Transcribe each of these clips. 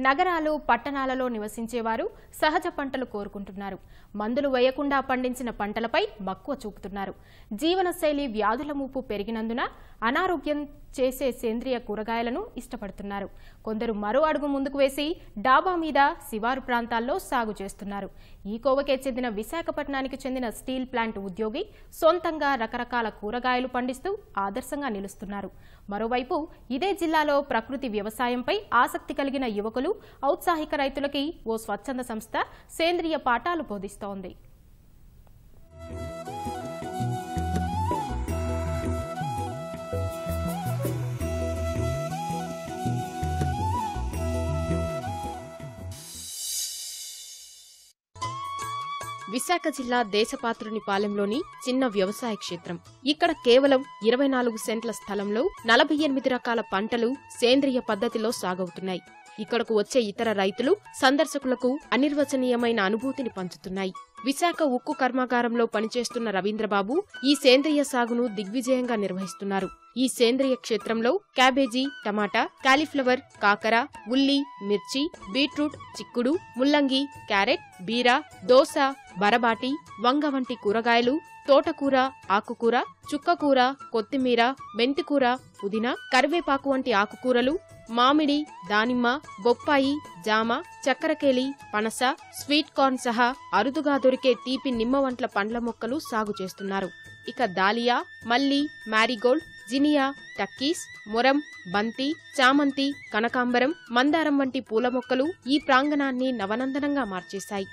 నగరాలు పట్టణాలలో నివసించేవారు సహజ పంటలు కోరుకుంటున్నారు. మందులు వేయకుండా పండించిన పంటలపై మక్కువ చూపుతున్నారు. జీవనశైలి వ్యాధుల ముప్పు పెరిగినందున అనారోగ్యం చేసే సేంద్రియ కూరగాయలను ఇష్టపడుతున్నారు. కొందరు మరో అడుగు ముందుకు వేసి డాబా మీద శివారు ప్రాంతాల్లో సాగు చేస్తున్నారు. ఈ కోవకే చెందిన విశాఖపట్నానికి చెందిన స్టీల్ ప్లాంట్ ఉద్యోగి సొంతంగా రకరకాల కూరగాయలు పండిస్తూ ఆదర్శంగా నిలుస్తున్నారు. మరోవైపు ఇదే జిల్లాలో ప్రకృతి వ్యవసాయంపై ఆసక్తి కలిగిన యువకులు, ఔత్సాహిక రైతులకి ఓ స్వచ్ఛంద సంస్థ సేంద్రియ పాఠాలు బోధిస్తోంది. విశాఖ జిల్లా దేశపాత్రునిపాలెంలోని చిన్న వ్యవసాయ క్షేత్రం. ఇక్కడ కేవలం 24 సెంట్ల స్థలంలో 48 రకాల పంటలు సేంద్రియ పద్ధతిలో సాగవుతున్నాయి. ఇక్కడకు వచ్చే ఇతర రైతులు, సందర్శకులకు అనిర్వచనీయమైన అనుభూతిని పంచుతున్నాయి. విశాఖ ఉక్కు కర్మాగారంలో పనిచేస్తున్న రవీంద్రబాబు ఈ సేంద్రియ సాగును దిగ్విజయంగా నిర్వహిస్తున్నారు. ఈ సేంద్రియ క్షేత్రంలో క్యాబేజీ, టమాటా, కాలీఫ్లవర్, కాకర, ఉల్లి, మిర్చి, బీట్రూట్, చిక్కుడు, ముల్లంగి, క్యారెట్, బీర, దోస, బరబాటి, వంగ వంటి కూరగాయలు, తోటకూర, ఆకుకూర, చుక్కకూర, కొత్తిమీర, మెంతికూర, పుదీనా, కరివేపాకు వంటి ఆకుకూరలు, మామిడి, దానిమ్మ, బొప్పాయి, జామ, చక్కెరకేళి, పనస, స్వీట్ కార్న్ సహా అరుదుగా దొరికే తీపి నిమ్మ వంట్ల పండ్ల మొక్కలు సాగు చేస్తున్నారు. ఇక దాలియా, మల్లి, మ్యారీగోల్డ్, జినియా, టక్కీస్, మొరం, బంతి, చామంతి, కనకాంబరం, మందారం వంటి పూల మొక్కలు ఈ ప్రాంగణాన్ని నవనందనంగా మార్చేశాయి.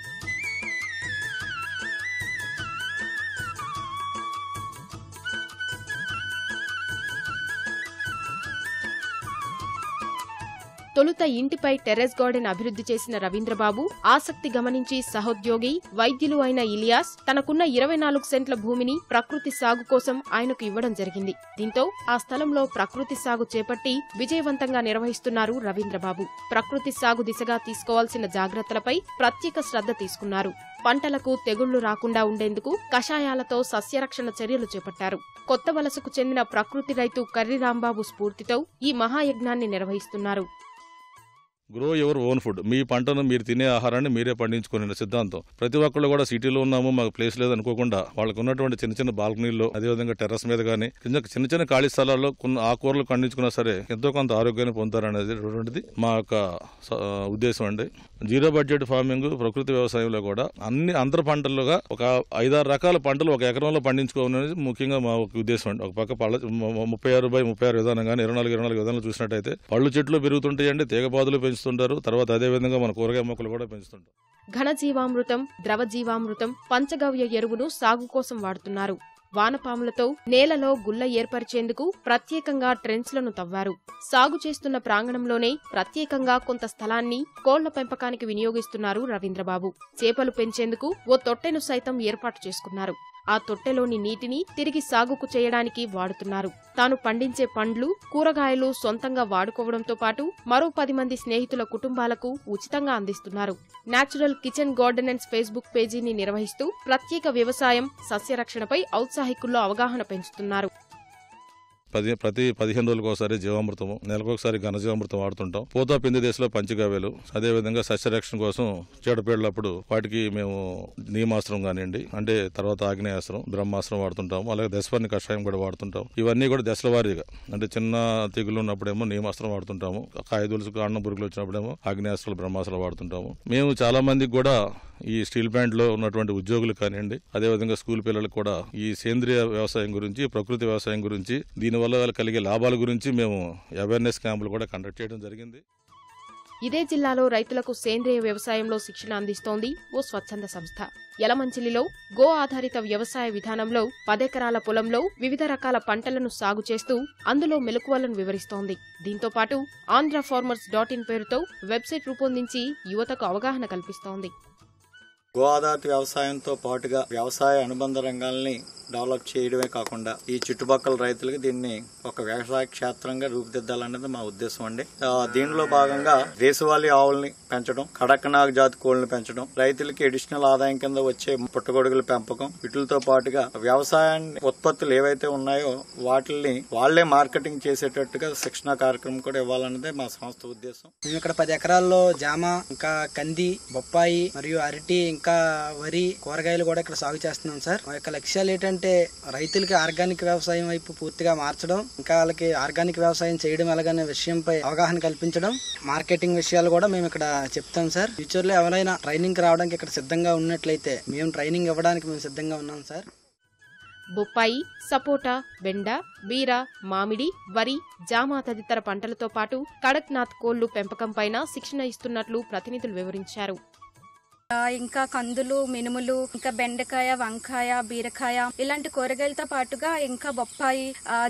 తొలుత ఇంటిపై టెర్రస్ గార్డెన్ అభివృద్ధి చేసిన రవీంద్రబాబు ఆసక్తి గమనించి సహోద్యోగి, వైద్యులు అయిన ఇలియాస్ తనకున్న 24 సెంట్ల భూమిని ప్రకృతి సాగు కోసం ఆయనకు ఇవ్వడం జరిగింది. దీంతో ఆ స్థలంలో ప్రకృతి సాగు చేపట్టి విజయవంతంగా నిర్వహిస్తున్నారు రవీంద్రబాబు. ప్రకృతి సాగు దిశగా తీసుకోవాల్సిన జాగ్రత్తలపై ప్రత్యేక శ్రద్ధ తీసుకున్నారు. పంటలకు తెగుళ్లు రాకుండా ఉండేందుకు కషాయాలతో సస్యరక్షణ చర్యలు చేపట్టారు. కొత్త వలసకు చెందిన ప్రకృతి రైతు కర్రి రాంబాబు స్ఫూర్తితో ఈ మహాయజ్ఞాన్ని నిర్వహిస్తున్నారు. Grow your own food. మీ పంటను మీరు తినే ఆహారాన్ని మీరే పండించుకునే సిద్ధాంతం. ప్రతి ఒక్కళ్ళు కూడా సిటీలో ఉన్నాము, మాకు ప్లేస్ లేదు అనుకోకుండా వాళ్ళకు ఉన్నటువంటి చిన్న చిన్న బాల్కనీల్లో, అదేవిధంగా టెర్రస్ మీద కానీ చిన్న చిన్న ఖాళీ స్థలాల్లో కొన్ని ఆకుకూరలు పండించుకున్నా సరే ఎంతో కొంత ఆరోగ్యాన్ని పొందుతారనేది మా యొక్క ఉద్దేశం అండి. జీరో బడ్జెట్ ఫార్మింగ్, ప్రకృతి వ్యవసాయంలో కూడా అంతర పంటలుగా ఒక 5-6 రకాల పంటలు ఒక ఎకరంలో పండించుకోవాలనేది ముఖ్యంగా మా ఉద్దేశం అండి. ఒక పక్క 36x36 విధానం కానీ 24x24 విధానం చూసినట్టయితే పళ్ళు చెట్లు పెరుగుతుంటాయండి, తీగపాదులు పెంచుతుంటారు. తర్వాత అదే విధంగా మన కూరగాయ మొక్కలు కూడా పెంచుతుంటారు. ఘనజీవామృతం, ద్రవజీవామృతం, పంచగవ్య ఎరువును సాగు కోసం వాడుతున్నారు. వానపాములతో నేలలో గుల్ల ఏర్పరిచేందుకు ప్రత్యేకంగా ట్రెంచ్లను తవ్వారు. సాగు చేస్తున్న ప్రాంగణంలోనే ప్రత్యేకంగా కొంత స్థలాన్ని కోళ్ల పెంపకానికి వినియోగిస్తున్నారు రవీంద్రబాబు. చేపలు పెంచేందుకు ఓ తొట్టెను సైతం ఏర్పాటు చేసుకున్నారు. ఆ తొట్టెలోని నీటిని తిరిగి సాగుకు చేయడానికి వాడుతున్నారు. తాను పండించే పండ్లు, కూరగాయలు సొంతంగా వాడుకోవడంతో పాటు మరో 10 మంది స్నేహితుల కుటుంబాలకు ఉచితంగా అందిస్తున్నారు. న్యాచురల్ కిచెన్ గార్డెనెన్స్ ఫేస్బుక్ పేజీని నిర్వహిస్తూ ప్రత్యేక వ్యవసాయం, సస్యరక్షణపై ఔత్సాహికుల్లో అవగాహన పెంచుతున్నారు. ప్రతి 15 రోజులకు ఒకసారి జీవామృతము, నెలకొకసారి ఘనజీవామృతం వాడుతుంటాం. పూతా పిండి దశలో పంచగవ్యలు, అదేవిధంగా సస్యరక్షణ కోసం చీడపీడలప్పుడు వాటికి మేము నీమాస్త్రం కానివ్వండి, అంటే తర్వాత ఆగ్నేయాస్త్రం, బ్రహ్మాస్త్రం వాడుతుంటాము. అలాగే దశపర్ణి కషాయం కూడా వాడుతుంటాం. ఇవన్నీ కూడా దశల వారీగా, అంటే చిన్న తెగులు ఉన్నప్పుడేమో నీమాస్త్రం వాడుతుంటాము, కాయదులుసు కాండం పురుగులు వచ్చినప్పుడేమో ఆగ్నేయాస్త్రాలు, బ్రహ్మాస్త్రాలు వాడుతుంటాము. మేము చాలా మందికి కూడా ఈ స్టీల్ ప్లాంట్ లో ఉన్నటువంటి ఉద్యోగులు కానివ్వండి, అదేవిధంగా స్కూల్ పిల్లలకు కూడా ఈ సేంద్రియ వ్యవసాయం గురించి, ప్రకృతి వ్యవసాయం గురించి, దీనివల్ల కలిగే లాభాల గురించి మేము అవేర్నెస్ క్యాంపులు కూడా కండక్ట్ చేయడం జరిగింది. ఇదే జిల్లాలో రైతులకు సేంద్రియ వ్యవసాయంలో శిక్షణ అందిస్తోంది ఓ స్వచ్ఛంద సంస్థ. యలమంచిలిలో గో ఆధారిత వ్యవసాయ విధానంలో 10 ఎకరాల పొలంలో వివిధ రకాల పంటలను సాగు చేస్తూ అందులో మెలకువలను వివరిస్తోంది. దీంతో పాటు AndraFarmers.in పేరుతో వెబ్సైట్ రూపొందించి యువతకు అవగాహన కల్పిస్తోంది. గో ఆధారిత వ్యవసాయంతో పాటుగా వ్యవసాయ అనుబంధ రంగాల్ని డెవలప్ చేయడమే కాకుండా ఈ చుట్టుపక్కల రైతులకి దీన్ని ఒక వ్యవసాయ క్షేత్రంగా రూపుదిద్దాలనేది మా ఉద్దేశం అండి. దీనిలో భాగంగా దేశవాళీ ఆవుల్ని పెంచడం, కడక్నాగ్ జాతి కోళ్లను పెంచడం, రైతులకి అడిషనల్ ఆదాయం కింద వచ్చే పుట్టగొడుగుల పెంపకం, వీటితో పాటుగా వ్యవసాయాన్ని ఉత్పత్తులు ఏవైతే ఉన్నాయో వాటిని వాళ్లే మార్కెటింగ్ చేసేటట్టుగా శిక్షణ కార్యక్రమం కూడా ఇవ్వాలన్నదే మా సంస్థ ఉద్దేశం. మేము ఇక్కడ 10 ఎకరాల్లో జామ, ఇంకా కంది, బొప్పాయి మరియు అరటి, ఇంకా వరి, కూరగాయలు కూడా ఇక్కడ సాగు చేస్తున్నాం సార్. మా యొక్క లక్ష్యాలు ఏంటంటే రైతులకి ఆర్గానిక్ వ్యవసాయం వైపు పూర్తిగా మార్చడం, ఇంకా వాళ్ళకి ఆర్గానిక్ వ్యవసాయం చేయడం ఎలాగనే విషయంపై అవగాహన కల్పించడం, మార్కెటింగ్ విషయాలు కూడా మేము ఇక్కడ చెప్తాం సార్. ఫ్యూచర్ లో ఎవరైనా ట్రైనింగ్ రావడానికి ఇక్కడ సిద్ధంగా ఉన్నట్లయితే మేము ట్రైనింగ్ ఇవ్వడానికి మేము సిద్ధంగా ఉన్నాం సార్. బొప్పాయి, సపోటా, బెండ, బీర, మామిడి, వరి, జామ తదితర పంటలతో పాటు కడక్నాథ్ కోళ్లు పెంపకంపైన శిక్షణ ఇస్తున్నట్లు ప్రతినిధులు వివరించారు. ఇంకా కందులు, మినుములు, ఇంకా బెండకాయ, వంకాయ, బీరకాయ ఇలాంటి కూరగాయలతో పాటుగా ఇంకా బొప్పాయి,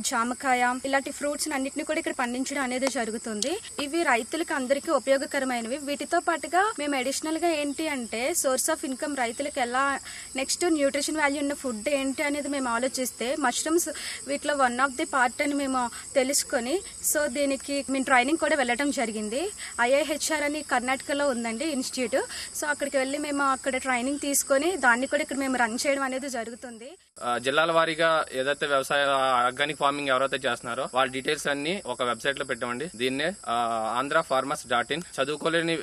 జామకాయ ఇలాంటి ఫ్రూట్స్ అన్నిటిని కూడా ఇక్కడ పండించడం అనేది జరుగుతుంది. ఇవి రైతులకు అందరికీ ఉపయోగకరమైనవి. వీటితో పాటుగా మేము అడిషనల్ గా ఏంటి అంటే సోర్స్ ఆఫ్ ఇన్కమ్ రైతులకు ఎలా, నెక్స్ట్ న్యూట్రిషన్ వాల్యూ ఉన్న ఫుడ్ ఏంటి అనేది మేము ఆలోచిస్తే మష్రూమ్స్ వీటిలో వన్ ఆఫ్ ది పార్ట్ అని మేము తెలుసుకొని సో దీనికి మేము ట్రైనింగ్ కూడా వెళ్ళడం జరిగింది. IIHR అని కర్ణాటకలో ఉందండి ఇన్స్టిట్యూట్. సో అక్కడికి వెళ్ళి మేము అక్కడ ట్రైనింగ్ తీసుకొని దాన్ని కూడా ఇక్కడ మేము రన్ చేయడం అనేది జరుగుతుంది. జిల్లాల వారీగా ఏదైతే వ్యవసాయ ఆర్గానిక్ ఫార్మింగ్ ఎవరైతే చేస్తున్నారో వాళ్ళ డీటెయిల్స్ అన్ని ఒక వెబ్సైట్ లో పెట్టామండి. దీన్నే AndraFarmers.in చదువుకోలేని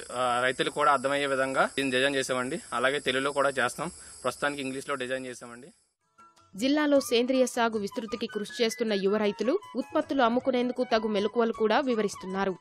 రైతులు కూడా అర్థమయ్యే విధంగా దీన్ని డిజైన్ చేసామండి. అలాగే తెలుగులో కూడా చేస్తాం. ప్రస్తుతానికి ఇంగ్లీష్ లో డిజైన్ చేసామండి. జిల్లాలో సేంద్రియ సాగు విస్తృతికి కృషి చేస్తున్న యువ రైతులు ఉత్పత్తులు అమ్ముకునేందుకు తగు మెలకువలు కూడా వివరిస్తున్నారు.